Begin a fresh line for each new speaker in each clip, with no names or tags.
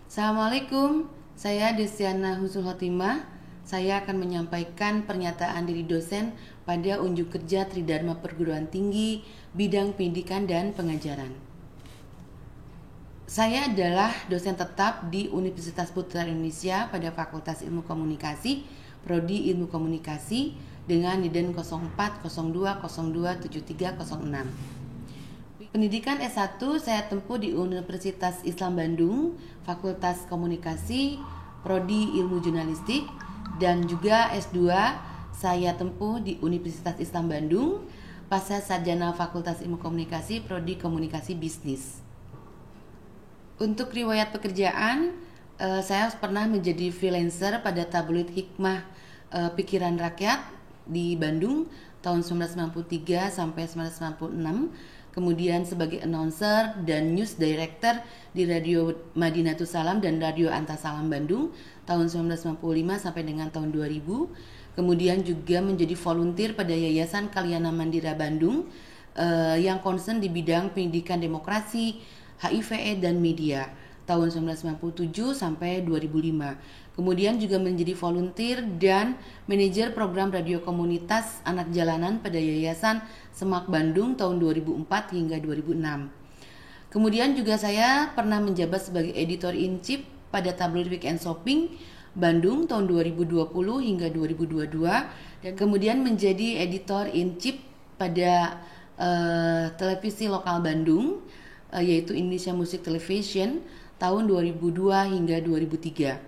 Assalamualaikum, saya Desiana Husnul Khotimah. Saya akan menyampaikan pernyataan diri dosen pada unjuk kerja Tridharma Perguruan Tinggi bidang pendidikan dan pengajaran. Saya adalah dosen tetap di Universitas Putra Indonesia pada Fakultas Ilmu Komunikasi, Prodi Ilmu Komunikasi dengan NIDEN 0402027306. Pendidikan S1 saya tempuh di Universitas Islam Bandung, Fakultas Komunikasi, Prodi Ilmu Jurnalistik, dan juga S2 saya tempuh di Universitas Islam Bandung, Pasca Sarjana Fakultas Ilmu Komunikasi, Prodi Komunikasi Bisnis. Untuk riwayat pekerjaan, saya pernah menjadi freelancer pada tabloid Hikmah Pikiran Rakyat di Bandung tahun 1993 sampai 1996. Kemudian sebagai announcer dan news director di Radio Madinatus Salam dan Radio Antasalam Bandung tahun 1995 sampai dengan tahun 2000. Kemudian juga menjadi volunteer pada Yayasan Kalyana Mandira Bandung yang concern di bidang pendidikan demokrasi, HIV dan media tahun 1997 sampai 2005. Kemudian juga menjadi volunteer dan manajer program radio komunitas anak jalanan pada Yayasan Semak Bandung tahun 2004 hingga 2006. Kemudian juga saya pernah menjabat sebagai editor in chief pada tabloid Weekend Shopping Bandung tahun 2020 hingga 2022 dan kemudian menjadi editor in chief pada televisi lokal Bandung yaitu Indonesia Music Television tahun 2002 hingga 2003.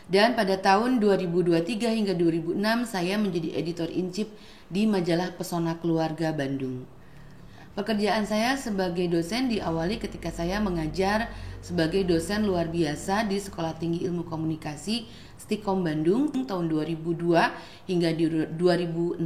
Dan pada tahun 2023 hingga 2006 saya menjadi editor in chief di majalah Pesona Keluarga Bandung. Pekerjaan saya sebagai dosen diawali ketika saya mengajar sebagai dosen luar biasa di Sekolah Tinggi Ilmu Komunikasi Stikom Bandung tahun 2002 hingga 2006.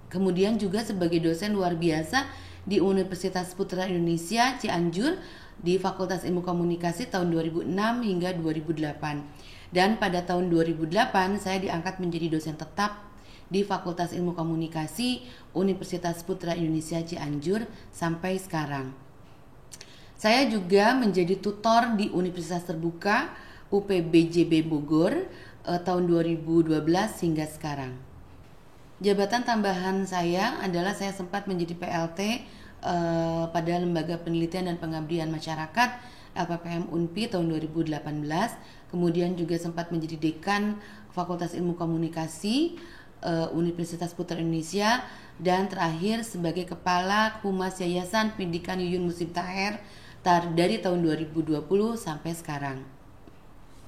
Kemudian juga sebagai dosen luar biasa di Universitas Putra Indonesia Cianjur di Fakultas Ilmu Komunikasi tahun 2006 hingga 2008. Dan pada tahun 2008 saya diangkat menjadi dosen tetap di Fakultas Ilmu Komunikasi Universitas Putra Indonesia Cianjur sampai sekarang. Saya juga menjadi tutor di Universitas Terbuka UPBJB Bogor tahun 2012 hingga sekarang. Jabatan tambahan saya adalah saya sempat menjadi PLT pada Lembaga Penelitian dan Pengabdian Masyarakat LPPM Unpi tahun 2018, kemudian juga sempat menjadi dekan Fakultas Ilmu Komunikasi Universitas Putra Indonesia, dan terakhir sebagai Kepala Humas Yayasan Pendidikan Yuyun Muslim Taher dari tahun 2020 sampai sekarang.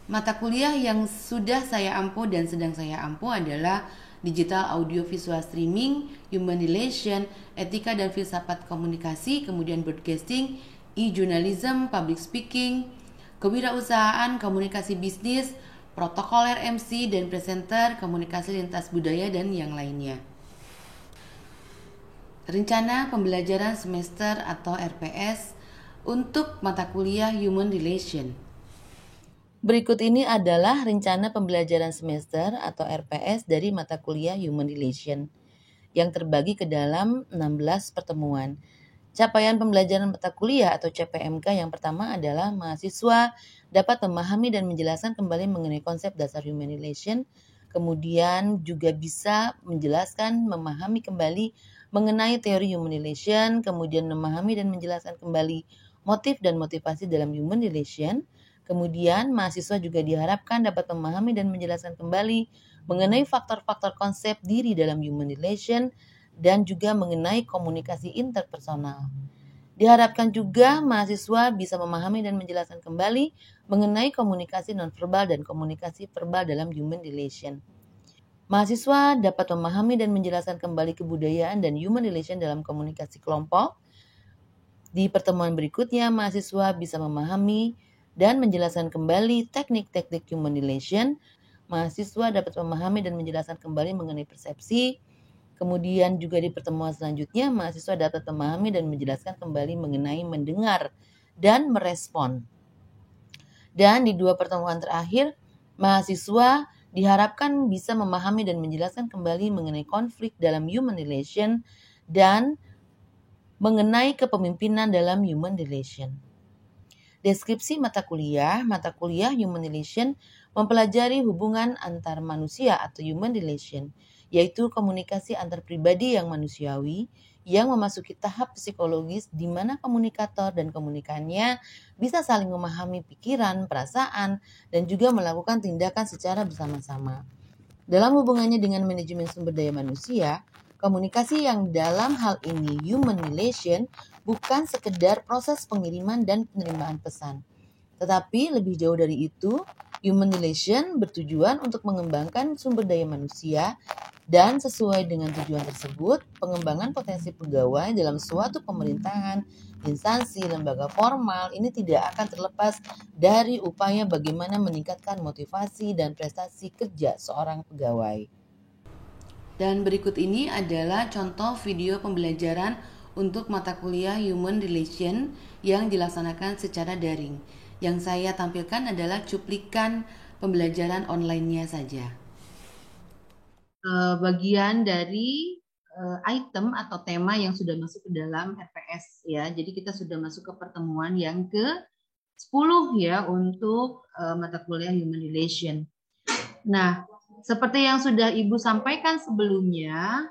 Mata kuliah yang sudah saya ampu dan sedang saya ampu adalah Digital Audio Visual Streaming, Human Relation, Etika dan Filsafat Komunikasi, kemudian Broadcasting, e-journalism, Public Speaking, Kewirausahaan, Komunikasi Bisnis, Protokol RMC dan Presenter, Komunikasi Lintas Budaya, dan yang lainnya. Rencana pembelajaran semester atau RPS untuk mata kuliah Human Relation. Berikut ini adalah rencana pembelajaran semester atau RPS dari mata kuliah Human Relation yang terbagi ke dalam 16 pertemuan. Capaian pembelajaran mata kuliah atau CPMK yang pertama adalah mahasiswa dapat memahami dan menjelaskan kembali mengenai konsep dasar Human Relation, kemudian juga bisa menjelaskan, memahami kembali mengenai teori Human Relation, kemudian memahami dan menjelaskan kembali motif dan motivasi dalam Human Relation. Kemudian mahasiswa juga diharapkan dapat memahami dan menjelaskan kembali mengenai faktor-faktor konsep diri dalam Human Relation dan juga mengenai komunikasi interpersonal. Diharapkan juga mahasiswa bisa memahami dan menjelaskan kembali mengenai komunikasi nonverbal dan komunikasi verbal dalam Human Relation. Mahasiswa dapat memahami dan menjelaskan kembali kebudayaan dan Human Relation dalam komunikasi kelompok. Di pertemuan berikutnya, mahasiswa bisa memahami dan menjelaskan kembali teknik-teknik Human Relation. Mahasiswa dapat memahami dan menjelaskan kembali mengenai persepsi. Kemudian juga di pertemuan selanjutnya, mahasiswa dapat memahami dan menjelaskan kembali mengenai mendengar dan merespon. Dan di 2 pertemuan terakhir, mahasiswa diharapkan bisa memahami dan menjelaskan kembali mengenai konflik dalam Human Relation dan mengenai kepemimpinan dalam Human Relation. Deskripsi mata kuliah Human Relation mempelajari hubungan antar manusia atau human relation, yaitu komunikasi antar pribadi yang manusiawi yang memasuki tahap psikologis di mana komunikator dan komunikannya bisa saling memahami pikiran, perasaan, dan juga melakukan tindakan secara bersama-sama. Dalam hubungannya dengan manajemen sumber daya manusia, komunikasi yang dalam hal ini human relation bukan sekedar proses pengiriman dan penerimaan pesan. Tetapi lebih jauh dari itu, human relation bertujuan untuk mengembangkan sumber daya manusia dan sesuai dengan tujuan tersebut, pengembangan potensi pegawai dalam suatu pemerintahan, instansi, lembaga formal ini tidak akan terlepas dari upaya bagaimana meningkatkan motivasi dan prestasi kerja seorang pegawai. Dan berikut ini adalah contoh video pembelajaran untuk mata kuliah Human Relation yang dilaksanakan secara daring. Yang saya tampilkan adalah cuplikan pembelajaran online-nya saja. Bagian dari item atau tema yang sudah masuk ke dalam RPS ya. Jadi kita sudah masuk ke pertemuan yang ke-10 ya untuk mata kuliah Human Relation. Nah, seperti yang sudah Ibu sampaikan sebelumnya,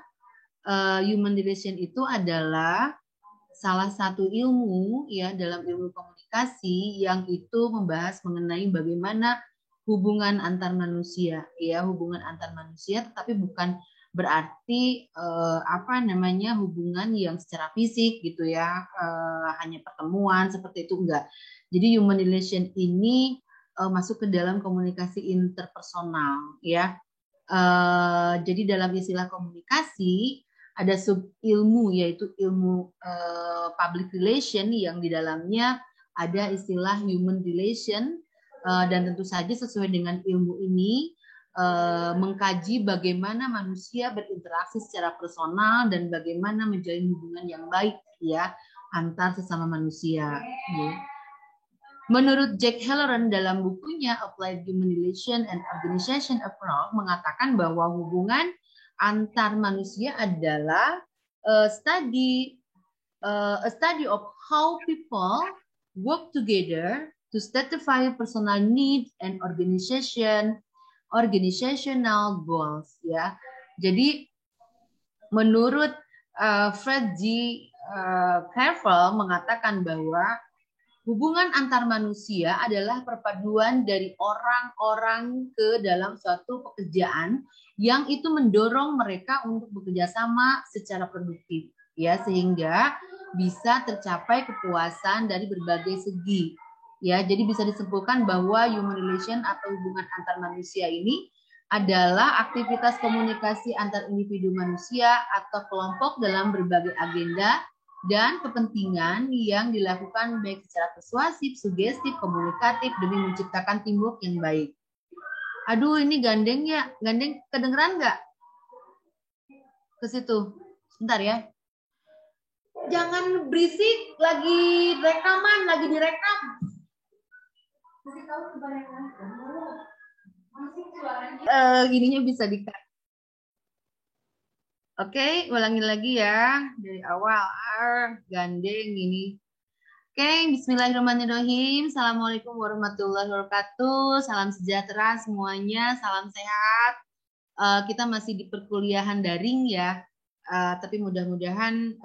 human relation itu adalah salah satu ilmu ya dalam ilmu komunikasi yang itu membahas mengenai bagaimana hubungan antar manusia ya, hubungan antar manusia, tetapi bukan berarti hubungan yang secara fisik gitu ya, hanya pertemuan seperti itu enggak. Jadi human relation ini masuk ke dalam komunikasi interpersonal ya. Jadi dalam istilah komunikasi ada sub ilmu yaitu ilmu public relation yang di dalamnya ada istilah human relation dan tentu saja sesuai dengan ilmu ini mengkaji bagaimana manusia berinteraksi secara personal dan bagaimana menjalin hubungan yang baik ya antar sesama manusia. Ya. Menurut Jack Halloran dalam bukunya Applied Human Relation and Organization Approach mengatakan bahwa hubungan antar manusia adalah a study of how people work together to satisfy personal needs and organizational goals ya. Jadi menurut Fred G. Carvel mengatakan bahwa hubungan antar manusia adalah perpaduan dari orang-orang ke dalam suatu pekerjaan yang itu mendorong mereka untuk bekerja sama secara produktif ya sehingga bisa tercapai kepuasan dari berbagai segi. Ya, jadi bisa disimpulkan bahwa human relation atau hubungan antar manusia ini adalah aktivitas komunikasi antar individu manusia atau kelompok dalam berbagai agenda dan kepentingan yang dilakukan baik secara persuasif, sugestif, komunikatif demi menciptakan teamwork yang baik. Aduh, ini gandeng ya, gandeng kedengeran nggak? Ke situ, sebentar ya. Jangan berisik, lagi rekaman, lagi direkam. Ininya bisa di-cut. Oke, ulangi lagi ya dari awal. Gandeng ini. Oke, bismillahirrahmanirrahim. Assalamualaikum warahmatullahi wabarakatuh. Salam sejahtera semuanya, salam sehat. Kita masih di perkuliahan daring ya, tapi mudah-mudahan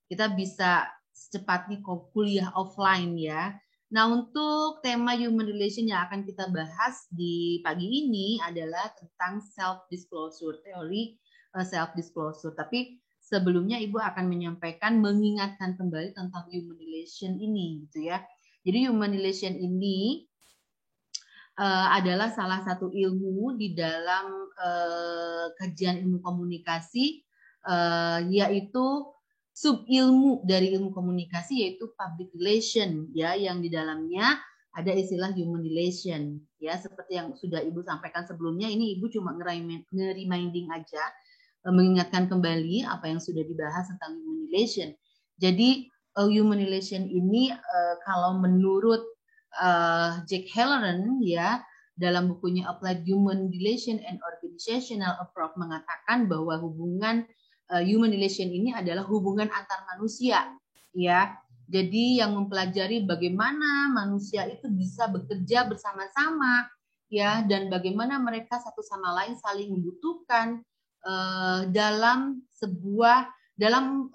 kita bisa secepatnya kuliah offline ya. Nah, untuk tema human relation yang akan kita bahas di pagi ini adalah tentang self-disclosure, teori self-disclosure. Tapi sebelumnya Ibu akan menyampaikan, mengingatkan kembali tentang human relation ini, gitu ya. Jadi human relation ini adalah salah satu ilmu di dalam kajian ilmu komunikasi, yaitu subilmu dari ilmu komunikasi yaitu public relation ya, yang di dalamnya ada istilah human relation ya, seperti yang sudah Ibu sampaikan sebelumnya. Ini Ibu cuma nge-reminding aja, mengingatkan kembali apa yang sudah dibahas tentang human relation. Jadi human relation ini kalau menurut Jack Halloran ya, dalam bukunya Applied Human Relation and Organizational Approach mengatakan bahwa hubungan human relation ini adalah hubungan antar manusia ya, Jadi yang mempelajari bagaimana manusia itu bisa bekerja bersama-sama, ya, dan bagaimana mereka satu sama lain saling membutuhkan dalam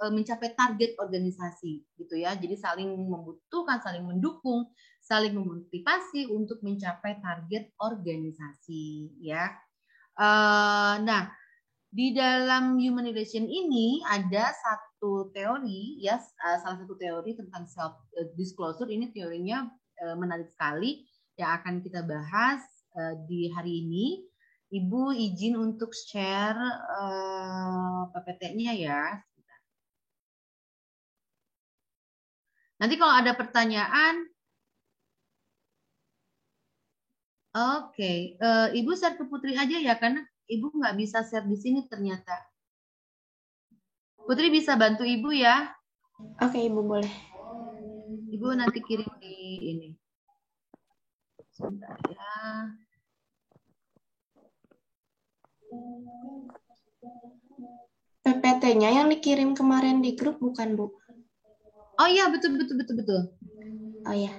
mencapai target organisasi, gitu ya. Jadi saling membutuhkan, saling mendukung, saling memotivasi untuk mencapai target organisasi, ya. Nah, di dalam human relation ini ada satu teori, ya, salah satu teori tentang self disclosure. Ini teorinya menarik sekali yang akan kita bahas di hari ini. Ibu izin untuk share PPT-nya ya. Nanti kalau ada pertanyaan, oke, Ibu share ke Putri aja ya, karena Ibu nggak bisa share di sini ternyata. Putri bisa bantu Ibu ya.
Oke, Ibu boleh.
Ibu nanti kirim di ini. Sebentar ya.
PPT-nya yang dikirim kemarin di grup bukan, Bu?
Oh iya, betul.
Oh ya.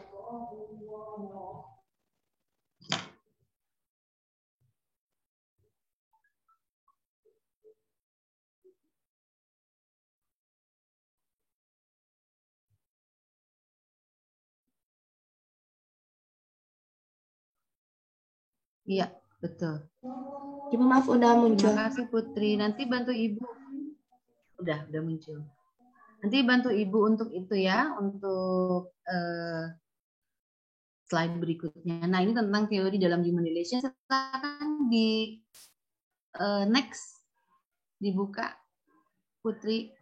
Iya, betul.
Ibu maaf udah muncul.
Terima kasih Putri. Nanti bantu Ibu. Udah muncul. Nanti bantu Ibu untuk itu ya, untuk slide berikutnya. Nah, ini tentang teori dalam human relation. Silakan di next dibuka, Putri.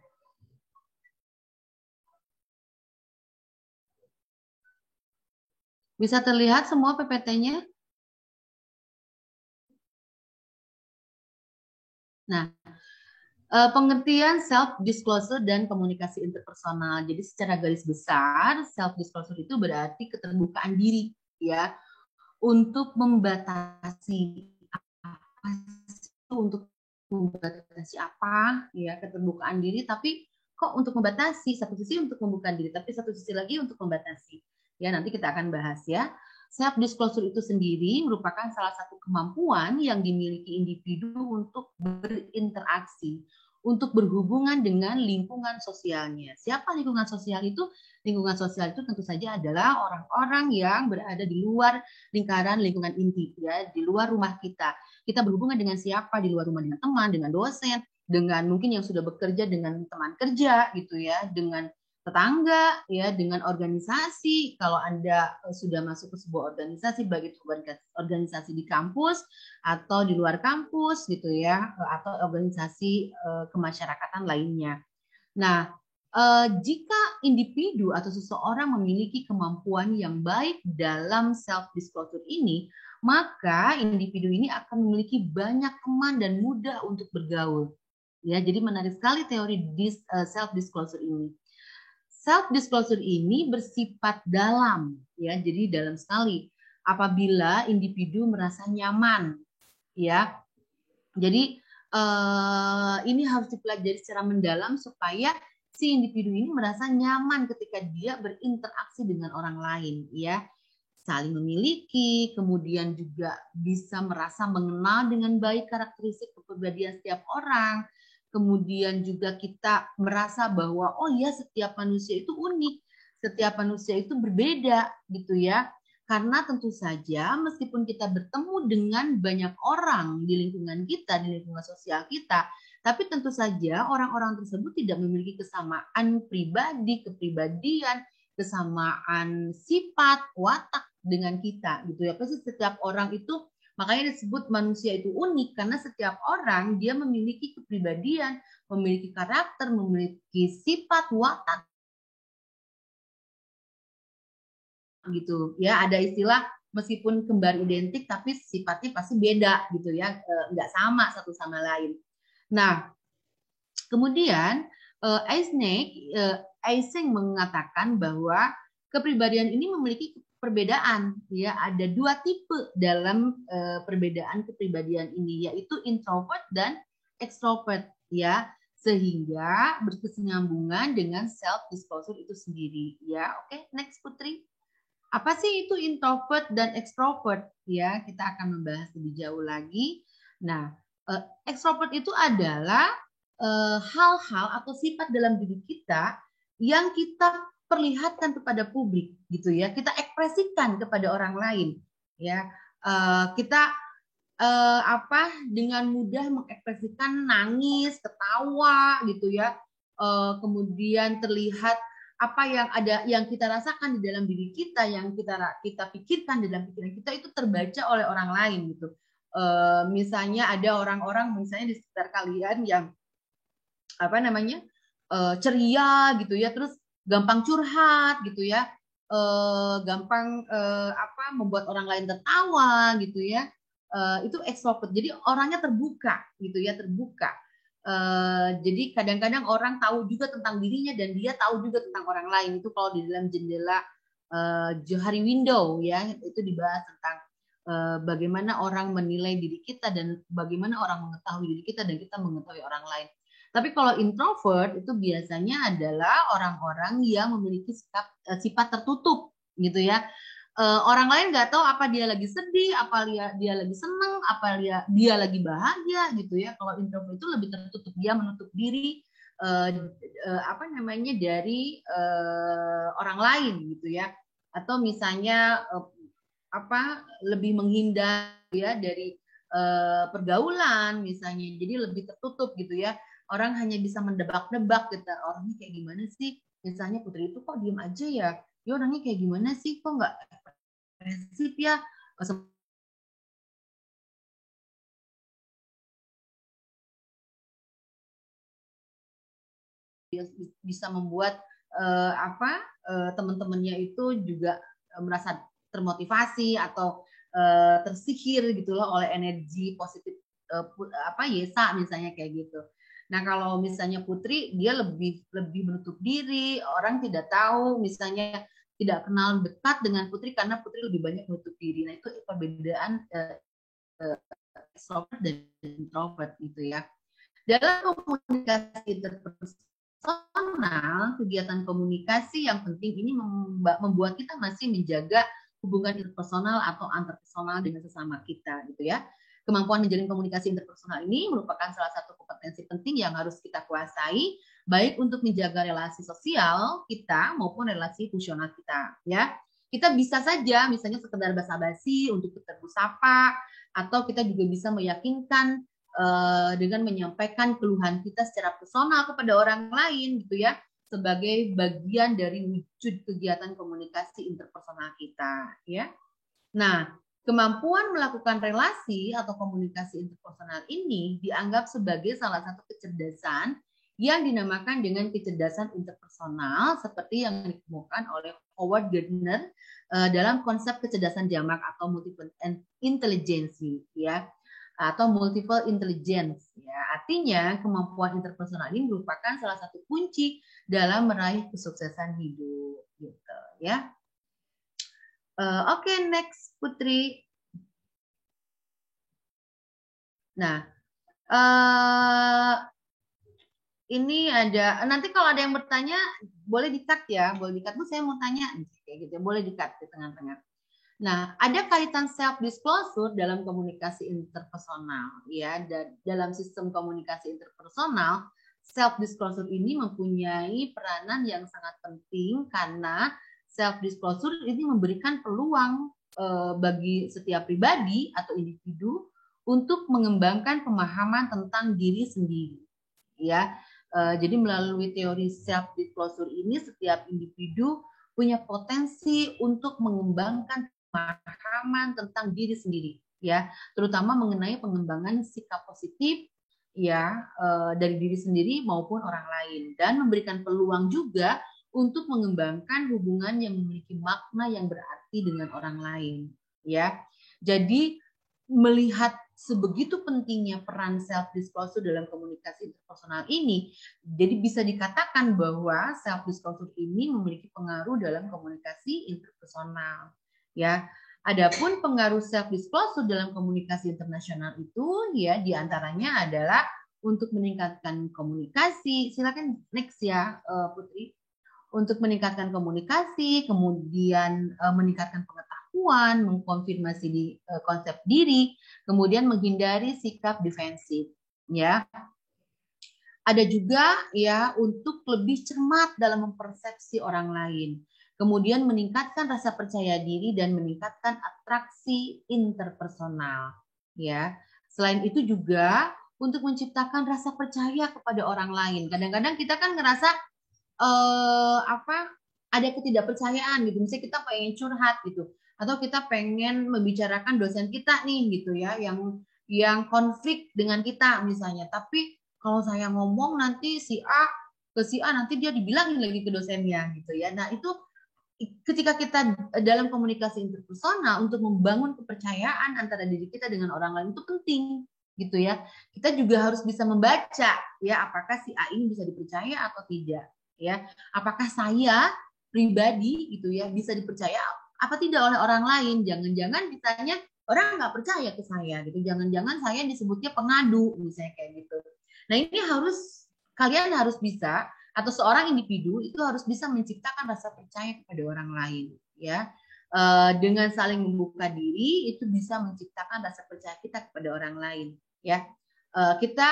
Bisa terlihat semua PPT-nya? Nah, pengertian self disclosure dan komunikasi interpersonal. Jadi secara garis besar, self disclosure itu berarti keterbukaan diri, ya, untuk membatasi apa, untuk membatasi apa, ya, keterbukaan diri. Tapi kok untuk membatasi, satu sisi untuk membuka diri, tapi satu sisi lagi untuk membatasi. Ya, nanti kita akan bahas ya. Self disclosure itu sendiri merupakan salah satu kemampuan yang dimiliki individu untuk berinteraksi, untuk berhubungan dengan lingkungan sosialnya. Siapa lingkungan sosial itu? Lingkungan sosial itu tentu saja adalah orang-orang yang berada di luar lingkaran lingkungan inti, ya, di luar rumah kita. Kita berhubungan dengan siapa di luar rumah, dengan teman, dengan dosen, dengan mungkin yang sudah bekerja dengan teman kerja, gitu ya, dengan tetangga, ya, dengan organisasi. Kalau Anda sudah masuk ke sebuah organisasi, baik itu organisasi di kampus atau di luar kampus, gitu ya, atau organisasi kemasyarakatan lainnya. Nah, jika individu atau seseorang memiliki kemampuan yang baik dalam self disclosure ini, maka individu ini akan memiliki banyak teman dan mudah untuk bergaul. Ya, jadi menarik sekali teori self disclosure ini. Self disclosure ini bersifat dalam, ya, jadi dalam sekali apabila individu merasa nyaman, ya. Jadi ini harus dipelajari secara mendalam supaya si individu ini merasa nyaman ketika dia berinteraksi dengan orang lain, ya, saling memiliki, kemudian juga bisa merasa mengenal dengan baik karakteristik kepribadian setiap orang. Kemudian juga kita merasa bahwa oh ya, setiap manusia itu unik, setiap manusia itu berbeda, gitu ya. Karena tentu saja meskipun kita bertemu dengan banyak orang di lingkungan kita, di lingkungan sosial kita, tapi tentu saja orang-orang tersebut tidak memiliki kesamaan pribadi, kepribadian, kesamaan sifat, watak dengan kita, gitu ya. Pasti setiap orang itu, makanya disebut manusia itu unik, karena setiap orang dia memiliki kepribadian, memiliki karakter, memiliki sifat, watak, gitu ya. Ada istilah meskipun kembar identik tapi sifatnya pasti beda, gitu ya, nggak sama satu sama lain. Nah, kemudian Eysenck mengatakan bahwa kepribadian ini memiliki perbedaan, ya, ada dua tipe dalam perbedaan kepribadian ini, yaitu introvert dan extrovert, ya. sehingga berkesinambungan dengan self disclosure itu sendiri ya. Oke, next Putri. Apa sih itu introvert dan extrovert ya? Kita akan membahas lebih jauh lagi. Nah, extrovert itu adalah hal-hal atau sifat dalam diri kita yang kita perlihatkan kepada publik gitu ya, kita ekspresikan kepada orang lain ya. Kita dengan mudah mengekspresikan nangis, ketawa gitu ya. Kemudian terlihat apa yang ada yang kita rasakan di dalam diri kita, yang kita pikirkan di dalam pikiran kita itu terbaca oleh orang lain gitu. Misalnya ada orang-orang misalnya di sekitar kalian yang ceria gitu ya, terus gampang curhat gitu ya, gampang membuat orang lain tertawa gitu ya. Itu extrovert. Jadi orangnya terbuka gitu ya, terbuka. Jadi kadang-kadang orang tahu juga tentang dirinya dan dia tahu juga tentang orang lain. Itu kalau di dalam jendela Johari Window ya, itu dibahas tentang bagaimana orang menilai diri kita dan bagaimana orang mengetahui diri kita dan kita mengetahui orang lain. Tapi kalau introvert itu biasanya adalah orang-orang yang memiliki sifat tertutup gitu ya. Orang lain nggak tahu apa dia lagi sedih, apa dia lagi seneng, apa dia lagi bahagia gitu ya. Kalau introvert itu lebih tertutup, dia menutup diri dari orang lain gitu ya. Atau misalnya lebih menghindar ya dari pergaulan misalnya, jadi lebih tertutup gitu ya. Orang hanya bisa mendebak-debak gitu, orangnya kayak gimana sih, misalnya Putri itu kok diem aja ya orangnya kayak gimana sih, kok nggak agresif ya. Bisa membuat teman-temannya itu juga merasa termotivasi atau tersihir gitu loh oleh energi positif Yesa misalnya kayak gitu. Nah kalau misalnya Putri dia lebih menutup diri, orang tidak tahu, misalnya tidak kenal dekat dengan Putri karena Putri lebih banyak menutup diri. Nah itu perbedaan extrovert dan introvert gitu ya. Dalam komunikasi interpersonal, kegiatan komunikasi yang penting ini membuat kita masih menjaga hubungan interpersonal atau antarpersonal dengan sesama kita gitu ya. Kemampuan menjalin komunikasi interpersonal ini merupakan salah satu kompetensi penting yang harus kita kuasai, baik untuk menjaga relasi sosial kita maupun relasi fungsional kita ya. Kita bisa saja misalnya sekedar basa-basi untuk bertegur sapa, atau kita juga bisa meyakinkan dengan menyampaikan keluhan kita secara personal kepada orang lain gitu ya, sebagai bagian dari wujud kegiatan komunikasi interpersonal kita ya. Nah, kemampuan melakukan relasi atau komunikasi interpersonal ini dianggap sebagai salah satu kecerdasan yang dinamakan dengan kecerdasan interpersonal seperti yang ditemukan oleh Howard Gardner dalam konsep kecerdasan jamak atau multiple intelligence ya, atau multiple intelligence ya. Artinya kemampuan interpersonal ini merupakan salah satu kunci dalam meraih kesuksesan hidup gitu ya. Oke, next Putri. Nah, ini ada, nanti kalau ada yang bertanya boleh di-cut ya, boleh di-cut. Bu, saya mau tanya kayak gitu, boleh di-cut di tengah-tengah. Nah, ada kaitan self disclosure dalam komunikasi interpersonal ya. Dalam sistem komunikasi interpersonal, self disclosure ini mempunyai peranan yang sangat penting karena self disclosure ini memberikan peluang bagi setiap pribadi atau individu untuk mengembangkan pemahaman tentang diri sendiri ya. Jadi melalui teori self disclosure ini setiap individu punya potensi untuk mengembangkan pemahaman tentang diri sendiri ya, terutama mengenai pengembangan sikap positif ya dari diri sendiri maupun orang lain, dan memberikan peluang juga untuk mengembangkan hubungan yang memiliki makna yang berarti dengan orang lain ya. Jadi melihat sebegitu pentingnya peran self disclosure dalam komunikasi interpersonal ini, jadi bisa dikatakan bahwa self disclosure ini memiliki pengaruh dalam komunikasi interpersonal ya. Adapun pengaruh self disclosure dalam komunikasi internasional itu ya diantaranya adalah untuk meningkatkan komunikasi. Silakan next ya, Putri. Untuk meningkatkan komunikasi, kemudian meningkatkan pengetahuan, mengkonfirmasi konsep diri, kemudian menghindari sikap defensif. Ya, ada juga ya untuk lebih cermat dalam mempersepsi orang lain. Kemudian meningkatkan rasa percaya diri dan meningkatkan atraksi interpersonal. Ya, selain itu juga untuk menciptakan rasa percaya kepada orang lain. Kadang-kadang kita kan ngerasa ada ketidakpercayaan gitu. Misalnya kita pengen curhat gitu, atau kita pengen membicarakan dosen kita nih gitu ya, yang konflik dengan kita misalnya. Tapi kalau saya ngomong nanti si A ke si A nanti dia dibilangin lagi ke dosennya gitu ya. Nah itu ketika kita dalam komunikasi interpersonal untuk membangun kepercayaan antara diri kita dengan orang lain itu penting gitu ya. Kita juga harus bisa membaca ya apakah si A ini bisa dipercaya atau tidak ya. Apakah saya pribadi gitu ya bisa dipercaya apa tidak oleh orang lain. Jangan-jangan misalnya orang nggak percaya ke saya gitu. Jangan-jangan saya disebutnya pengadu misalnya kayak gitu. Nah ini kalian harus bisa atau seorang individu itu harus bisa menciptakan rasa percaya kepada orang lain ya. Dengan saling membuka diri itu bisa menciptakan rasa percaya kita kepada orang lain ya. Kita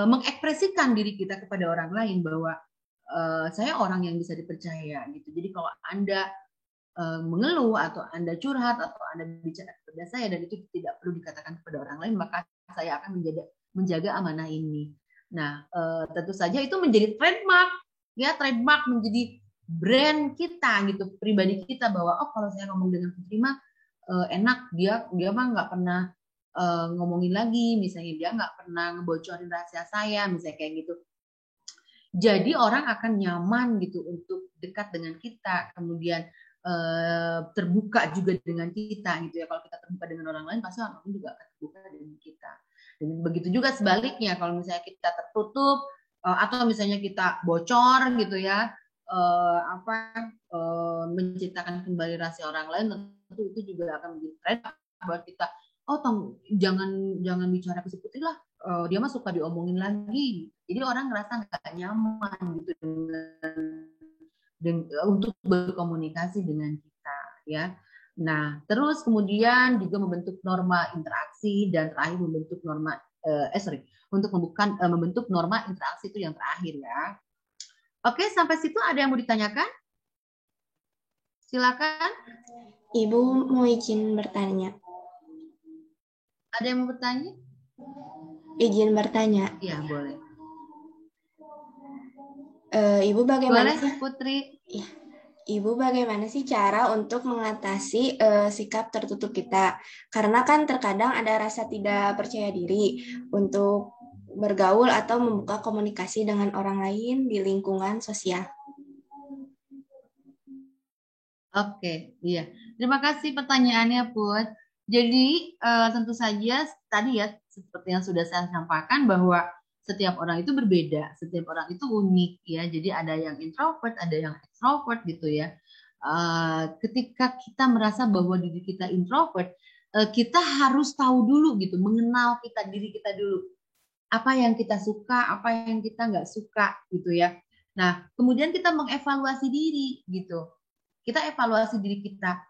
mengekspresikan diri kita kepada orang lain bahwa saya orang yang bisa dipercaya gitu. Jadi kalau Anda mengeluh atau Anda curhat atau Anda bicara kepada saya dan itu tidak perlu dikatakan kepada orang lain, maka saya akan menjaga amanah ini. Nah, tentu saja itu menjadi trademark ya, trademark menjadi brand kita gitu, pribadi kita bahwa oh kalau saya ngomong dengan Putri mah enak, dia mah nggak pernah ngomongin lagi, misalnya dia nggak pernah ngebocorin rahasia saya, misalnya kayak gitu. Jadi orang akan nyaman gitu untuk dekat dengan kita, kemudian terbuka juga dengan kita gitu ya. Kalau kita terbuka dengan orang lain, pasti orang lain juga akan terbuka dengan kita. Dan begitu juga sebaliknya, kalau misalnya kita tertutup atau misalnya kita bocor gitu ya, menciptakan kembali rahasia orang lain, tentu itu juga akan menjadi tren buat kita. Oh, jangan bicara ke si Putri lah, dia mah suka diomongin lagi. Jadi orang ngerasa nggak nyaman gitu untuk berkomunikasi dengan kita ya. Nah, terus kemudian juga membentuk norma interaksi dan terakhir membentuk norma untuk membentuk norma interaksi itu yang terakhir ya. Oke, sampai situ ada yang mau ditanyakan? Silakan.
Ibu mau izin bertanya.
Ada yang mau bertanya?
Izin bertanya.
Iya, boleh.
Ibu bagaimana
boleh,
sih,
Putri?
Ya. Ibu bagaimana sih cara untuk mengatasi sikap tertutup kita? Karena kan terkadang ada rasa tidak percaya diri untuk bergaul atau membuka komunikasi dengan orang lain di lingkungan sosial.
Oke, iya. Terima kasih pertanyaannya, Put. Jadi tentu saja tadi ya seperti yang sudah saya sampaikan bahwa setiap orang itu berbeda, setiap orang itu unik ya. Jadi ada yang introvert, ada yang extrovert gitu ya. Ketika kita merasa bahwa diri kita introvert, kita harus tahu dulu gitu, mengenal diri kita dulu. Apa yang kita suka, apa yang kita nggak suka gitu ya. Nah, kemudian kita mengevaluasi diri gitu. Kita evaluasi diri kita.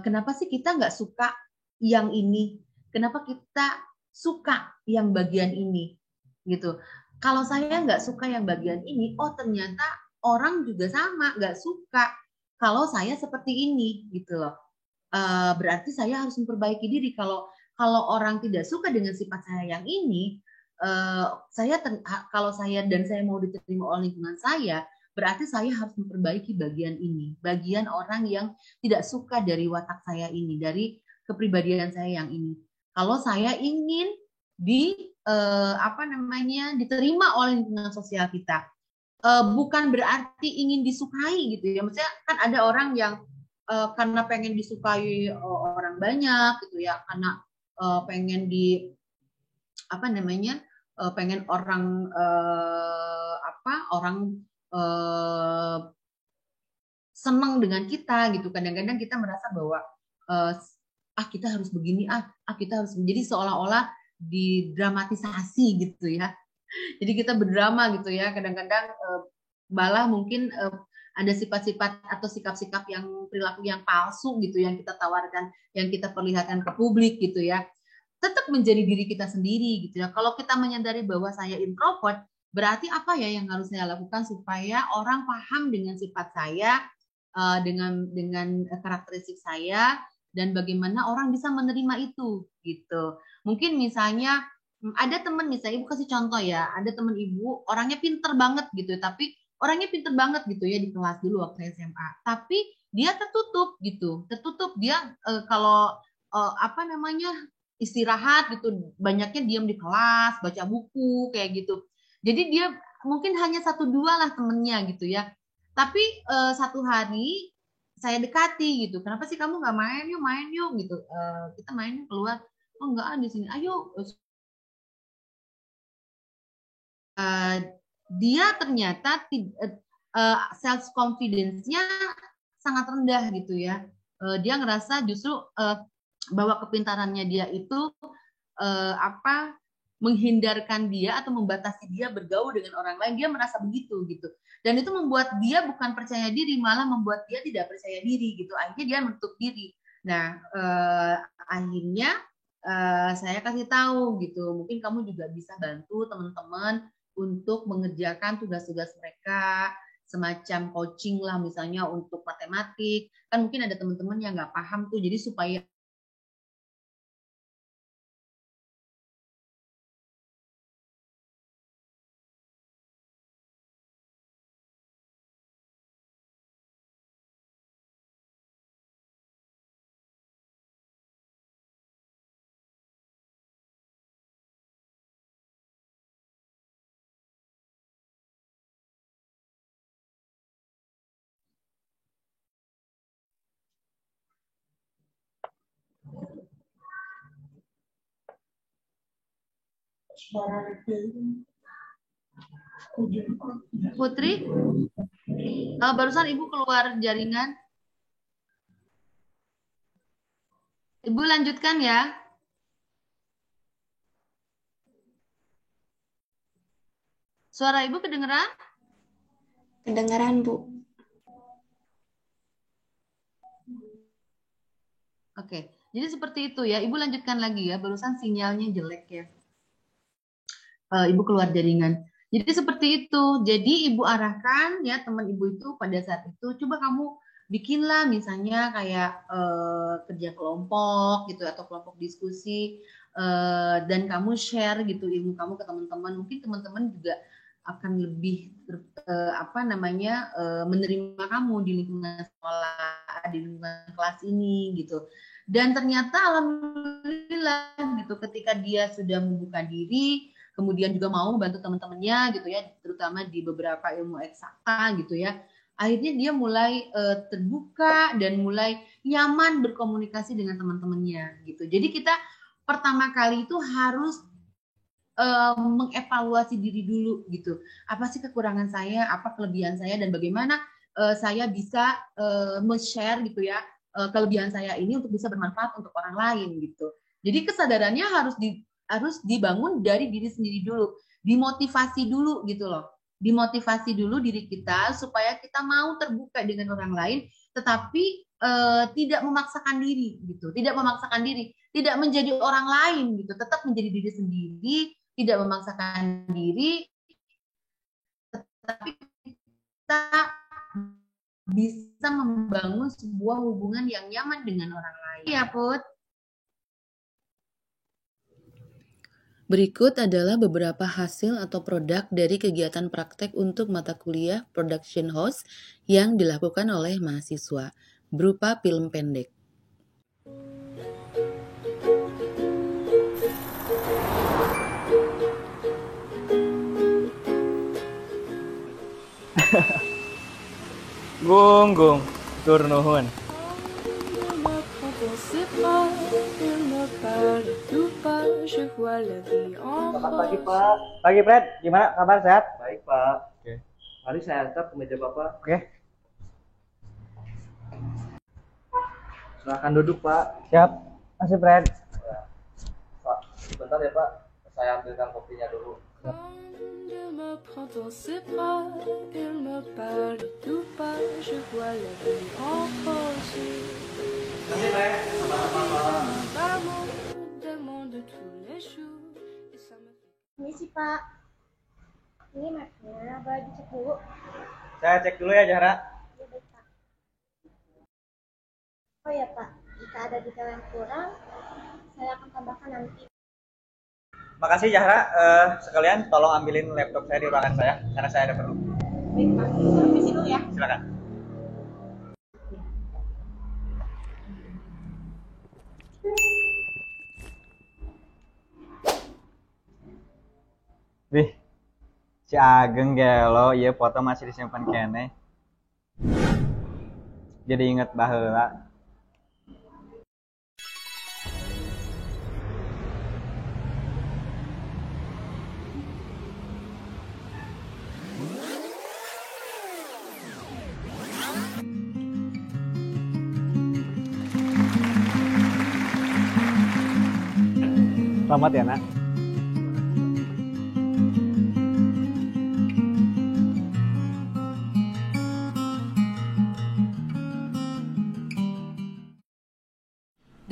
Kenapa sih kita nggak suka yang ini? Kenapa kita suka yang bagian ini? Gitu. Kalau saya nggak suka yang bagian ini, oh ternyata orang juga sama nggak suka. Kalau saya seperti ini, gitu loh. Berarti saya harus memperbaiki diri. Kalau orang tidak suka dengan sifat saya yang ini, kalau saya mau diterima oleh lingkungan saya, berarti saya harus memperbaiki bagian ini, bagian orang yang tidak suka dari watak saya ini, dari kepribadian saya yang ini. Kalau saya ingin diterima oleh lingkungan sosial kita, bukan berarti ingin disukai gitu ya. Maksudnya kan ada orang yang karena pengen disukai orang banyak gitu ya, karena pengen pengen orang senang dengan kita gitu. Kadang-kadang kita merasa bahwa kita harus begini, kita harus, jadi seolah-olah didramatisasi gitu ya. Jadi kita berdrama gitu ya, kadang-kadang malah mungkin ada sifat-sifat atau sikap-sikap yang perilaku yang palsu gitu yang kita tawarkan, yang kita perlihatkan ke publik gitu ya. Tetap menjadi diri kita sendiri gitu ya. Kalau kita menyadari bahwa saya introvert, berarti apa ya yang harus saya lakukan supaya orang paham dengan sifat saya, dengan karakteristik saya, dan bagaimana orang bisa menerima itu gitu. Mungkin misalnya ada teman, misalnya ibu kasih contoh ya, ada teman ibu orangnya pinter banget gitu, tapi orangnya pinter banget gitu ya di kelas dulu waktu SMA, tapi dia tertutup gitu, tertutup dia kalau apa namanya istirahat gitu banyaknya diam di kelas baca buku kayak gitu. Jadi dia mungkin hanya satu dua lah temennya gitu ya, tapi satu hari saya dekati gitu, kenapa sih kamu nggak main yuk gitu. Kita main keluar, oh nggak di sini, ayo. Dia ternyata self confidence-nya sangat rendah gitu ya. Dia ngerasa justru bahwa kepintarannya dia itu menghindarkan dia atau membatasi dia bergaul dengan orang lain. Dia merasa begitu gitu. Dan itu membuat dia bukan percaya diri, malah membuat dia tidak percaya diri gitu. Akhirnya dia menutup diri. Nah, akhirnya saya kasih tahu gitu. Mungkin kamu juga bisa bantu teman-teman untuk mengerjakan tugas-tugas mereka, semacam coaching lah misalnya untuk matematik. Kan mungkin ada teman-teman yang nggak paham tuh, jadi supaya Putri, barusan Ibu keluar jaringan. Ibu lanjutkan ya. Suara Ibu kedengeran?
Kedengaran, Bu.
Oke, jadi seperti itu ya. Ibu lanjutkan lagi ya. Barusan sinyalnya jelek ya. Ibu keluar jaringan. Jadi seperti itu. Jadi Ibu arahkan ya teman Ibu itu pada saat itu, coba kamu bikinlah misalnya kayak kerja kelompok gitu atau kelompok diskusi, dan kamu share gitu ilmu kamu ke teman-teman. Mungkin teman-teman juga akan lebih menerima kamu di lingkungan sekolah, di lingkungan kelas ini gitu. Dan ternyata alhamdulillah gitu ketika dia sudah membuka diri, kemudian juga mau membantu teman-temannya gitu ya, terutama di beberapa ilmu eksakta gitu ya. Akhirnya dia mulai terbuka dan mulai nyaman berkomunikasi dengan teman-temannya gitu. Jadi kita pertama kali itu harus mengevaluasi diri dulu gitu. Apa sih kekurangan saya, apa kelebihan saya, dan bagaimana saya bisa men-share gitu ya kelebihan saya ini untuk bisa bermanfaat untuk orang lain gitu. Jadi kesadarannya harus dibangun dari diri sendiri dulu, dimotivasi dulu gitu loh. Dimotivasi dulu diri kita supaya kita mau terbuka dengan orang lain, tetapi tidak memaksakan diri gitu, tidak memaksakan diri, tidak menjadi orang lain gitu, tetap menjadi diri sendiri, tidak memaksakan diri, tetapi kita bisa membangun sebuah hubungan yang nyaman dengan orang lain. Ya, Put.
Berikut adalah beberapa hasil atau produk dari kegiatan praktek untuk mata kuliah Production House yang dilakukan oleh mahasiswa, berupa film pendek.
Gung, tur nuhun.
Selamat pagi Pak.
Pagi Fred, gimana kabar, sehat?
Baik Pak.
Oke.
Mari saya antar ke meja Bapak.
Oke.
Silakan duduk Pak.
Siap. Masih Fred.
Pak, sebentar ya Pak, saya ambilkan kopinya dulu.
Quand je me prends dans ses bras, il me parle tout bas, je vois la vie en rose.
Kasih Fred, sama-sama Pak.
Maman demande tous les jours, et ça me fait...
Ini sih Pak, ini mapnya boleh dicek dulu.
Saya cek dulu ya Zahra.
Ya baik Pak. Oh ya Pak, jika ada detail yang kurang, saya akan tambahkan nanti.
Makasih Zahra. Sekalian tolong ambilin laptop saya di ruangan saya karena saya ada perlu.
Baik Pak, saya permisi dulu ya.
Silakan. Wih, si Ageng gelo, iya foto masih disimpan kene. Jadi inget baheula. Selamat ya, Nak.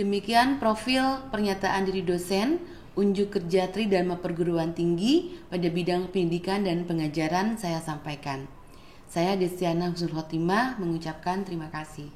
Demikian profil pernyataan diri dosen, unjuk kerja Tridharma Perguruan Tinggi pada bidang pendidikan dan pengajaran saya sampaikan. Saya Destiana Husnul Khotimah mengucapkan terima kasih.